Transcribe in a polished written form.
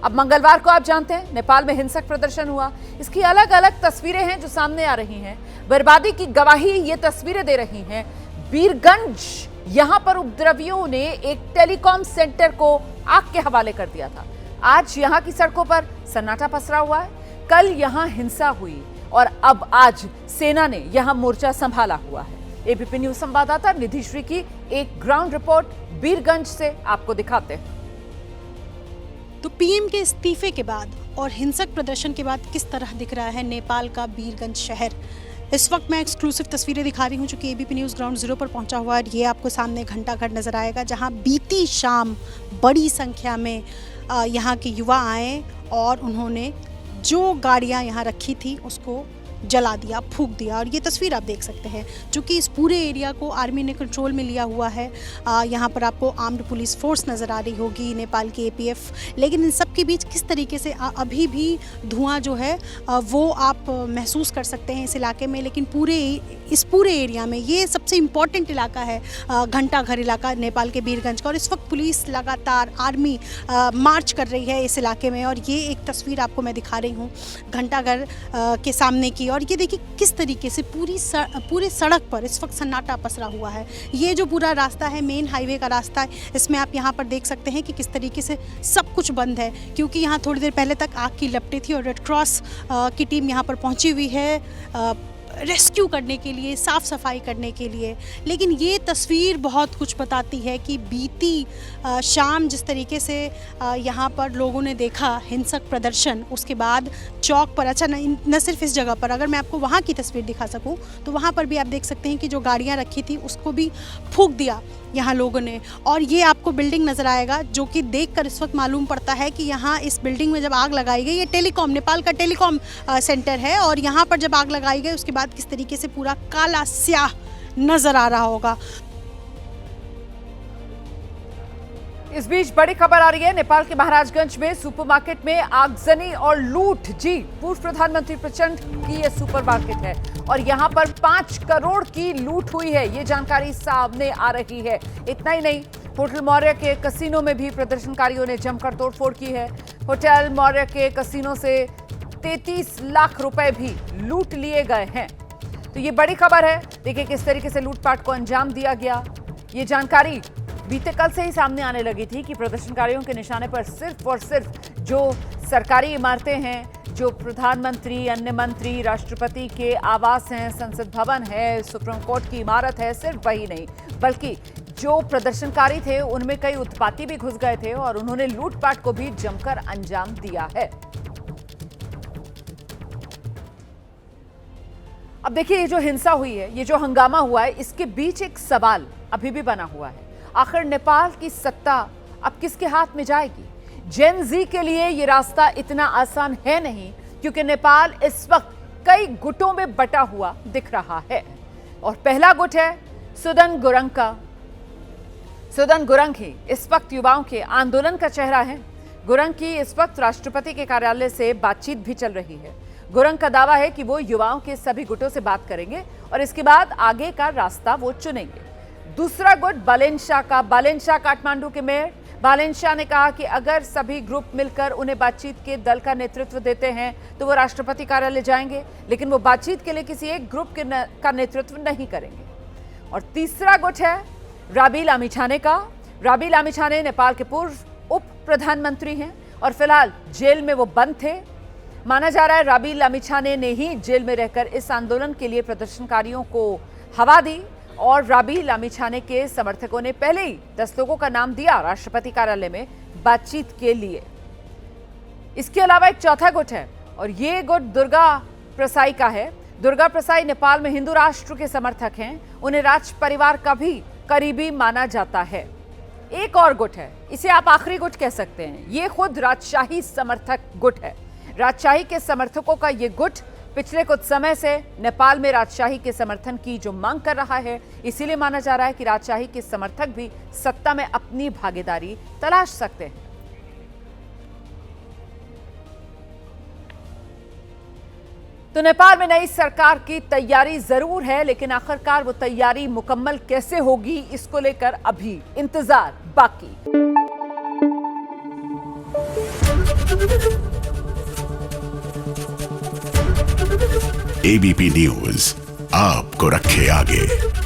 अब मंगलवार को आप जानते हैं नेपाल में हिंसक प्रदर्शन हुआ। इसकी अलग अलग तस्वीरें हैं जो सामने आ रही हैं। बर्बादी की गवाही ये तस्वीरें दे रही हैं। वीरगंज, यहां पर उपद्रवियों ने एक टेलीकॉम सेंटर को आग के हवाले कर दिया था। आज यहां की सड़कों पर सन्नाटा पसरा हुआ है। कल यहां हिंसा हुई और अब आज सेना ने यहां मोर्चा संभाला हुआ है। एबीपी न्यूज संवाददाता निधि श्री की एक ग्राउंड रिपोर्ट वीरगंज से आपको दिखाते हैं। तो पीएम के इस्तीफे के बाद और हिंसक प्रदर्शन के बाद किस तरह दिख रहा है नेपाल का वीरगंज शहर। इस वक्त मैं एक्सक्लूसिव तस्वीरें दिखा रही हूं जो कि एबीपी न्यूज़ ग्राउंड जीरो पर पहुंचा हुआ है। ये आपको सामने घंटाघर नजर आएगा जहां बीती शाम बड़ी संख्या में यहां के युवा आए और उन्होंने जो गाड़ियां यहां रखी थी उसको जला दिया, फूंक दिया। और ये तस्वीर आप देख सकते हैं क्योंकि इस पूरे एरिया को आर्मी ने कंट्रोल में लिया हुआ है। यहाँ पर आपको आर्म्ड पुलिस फोर्स नज़र आ रही होगी, नेपाल की एपीएफ। लेकिन इन सब के बीच किस तरीके से अभी भी धुआं जो है वो आप महसूस कर सकते हैं इस इलाके में। लेकिन इस पूरे एरिया में ये सबसे इम्पॉर्टेंट इलाका है घंटाघर इलाका नेपाल के वीरगंज का। और इस वक्त पुलिस लगातार, आर्मी मार्च कर रही है इस इलाके में। और ये एक तस्वीर आपको मैं दिखा रही हूँ घंटाघर के सामने की। और ये देखिए किस तरीके से पूरे सड़क पर इस वक्त सन्नाटा पसरा हुआ है। ये जो पूरा रास्ता है मेन हाईवे का रास्ता है, इसमें आप यहाँ पर देख सकते हैं कि किस तरीके से सब कुछ बंद है क्योंकि यहाँ थोड़ी देर पहले तक आग की लपटें थी और रेड क्रॉस की टीम यहाँ पर पहुँची हुई है रेस्क्यू करने के लिए, साफ़ सफाई करने के लिए। लेकिन ये तस्वीर बहुत कुछ बताती है कि बीती शाम जिस तरीके से यहाँ पर लोगों ने देखा हिंसक प्रदर्शन, उसके बाद चौक पर, अच्छा न सिर्फ इस जगह पर, अगर मैं आपको वहाँ की तस्वीर दिखा सकूँ तो वहाँ पर भी आप देख सकते हैं कि जो गाड़ियाँ रखी थी उसको भी फूंक दिया यहाँ लोगों ने। और ये आपको बिल्डिंग नज़र आएगा जो कि देखकर इस वक्त मालूम पड़ता है कि यहाँ इस बिल्डिंग में जब आग लगाई गई, ये टेलीकॉम, नेपाल का टेलीकॉम सेंटर है। और यहाँ पर जब आग लगाई गई उसके बाद किस तरीके से पूरा काला स्याह नज़र आ रहा होगा। इस बीच बड़ी खबर आ रही है नेपाल के महाराजगंज में सुपरमार्केट में आगजनी और लूट। जी, पूर्व प्रधानमंत्री प्रचंड की यह सुपरमार्केट है और यहां पर 5 करोड़ की लूट हुई है, ये जानकारी सामने आ रही है। इतना ही नहीं, होटल मौर्य के कसिनो में भी प्रदर्शनकारियों ने जमकर तोड़फोड़ की है। होटल मौर्य के कसिनो से 33 लाख रुपए भी लूट लिए गए हैं। तो ये बड़ी खबर है। देखिए किस तरीके से लूटपाट को अंजाम दिया गया। ये जानकारी बीते कल से ही सामने आने लगी थी कि प्रदर्शनकारियों के निशाने पर सिर्फ और सिर्फ जो सरकारी इमारतें हैं, जो प्रधानमंत्री, अन्य मंत्री, राष्ट्रपति के आवास हैं, संसद भवन है, सुप्रीम कोर्ट की इमारत है, सिर्फ वही नहीं बल्कि जो प्रदर्शनकारी थे उनमें कई उत्पाती भी घुस गए थे और उन्होंने लूटपाट को भी जमकर अंजाम दिया है। अब देखिए ये जो हिंसा हुई है, ये जो हंगामा हुआ है, इसके बीच एक सवाल अभी भी बना हुआ है। आखिर नेपाल की सत्ता अब किसके हाथ में जाएगी? जेन जी के लिए ये रास्ता इतना आसान है नहीं क्योंकि नेपाल इस वक्त कई गुटों में बटा हुआ दिख रहा है और पहला गुट है सुदन गुरंग का। सुदन गुरंग ही इस वक्त युवाओं के आंदोलन का चेहरा है। गुरंग की इस वक्त राष्ट्रपति के कार्यालय से बातचीत भी चल रही है। गुरंग का दावा है कि वो युवाओं के सभी गुटों से बात करेंगे और इसके बाद आगे का रास्ता वो चुनेंगे। दूसरा गुट बालेनशाह का। बालेनशाह काठमांडू के मेयर। बालेनशाह ने कहा कि अगर सभी ग्रुप मिलकर उन्हें बातचीत के दल का नेतृत्व देते हैं तो वो राष्ट्रपति कार्यालय जाएंगे, लेकिन वो बातचीत के लिए किसी एक ग्रुप का नेतृत्व नहीं करेंगे। और तीसरा गुट है राबी लामिछाने का। राबी लामिछाने नेपाल के पूर्व उप प्रधानमंत्री हैं और फिलहाल जेल में वो बंद थे। माना जा रहा है राबी लामिछाने ने ही जेल में रहकर इस आंदोलन के लिए प्रदर्शनकारियों को हवा दी और राबी लामिछाने के समर्थकों ने पहले ही 10 लोगों का नाम दिया राष्ट्रपति कार्यालय में बातचीत के लिए। इसके अलावा एक चौथा गुट है और ये गुट दुर्गा प्रसाई का है। दुर्गा प्रसाई नेपाल में हिंदू राष्ट्र के समर्थक हैं। उन्हें राज परिवार का भी करीबी माना जाता है। एक और गुट है, इसे आप आखिरी गुट कह सकते हैं, ये खुद राजशाही समर्थक गुट है। राजशाही के समर्थकों का ये गुट पिछले कुछ समय से नेपाल में राजशाही के समर्थन की जो मांग कर रहा है, इसीलिए माना जा रहा है कि राजशाही के समर्थक भी सत्ता में अपनी भागीदारी तलाश सकते हैं। तो नेपाल में नई सरकार की तैयारी जरूर है, लेकिन आखिरकार वो तैयारी मुकम्मल कैसे होगी इसको लेकर अभी इंतजार बाकी। एबीपी न्यूज आपको रखे आगे।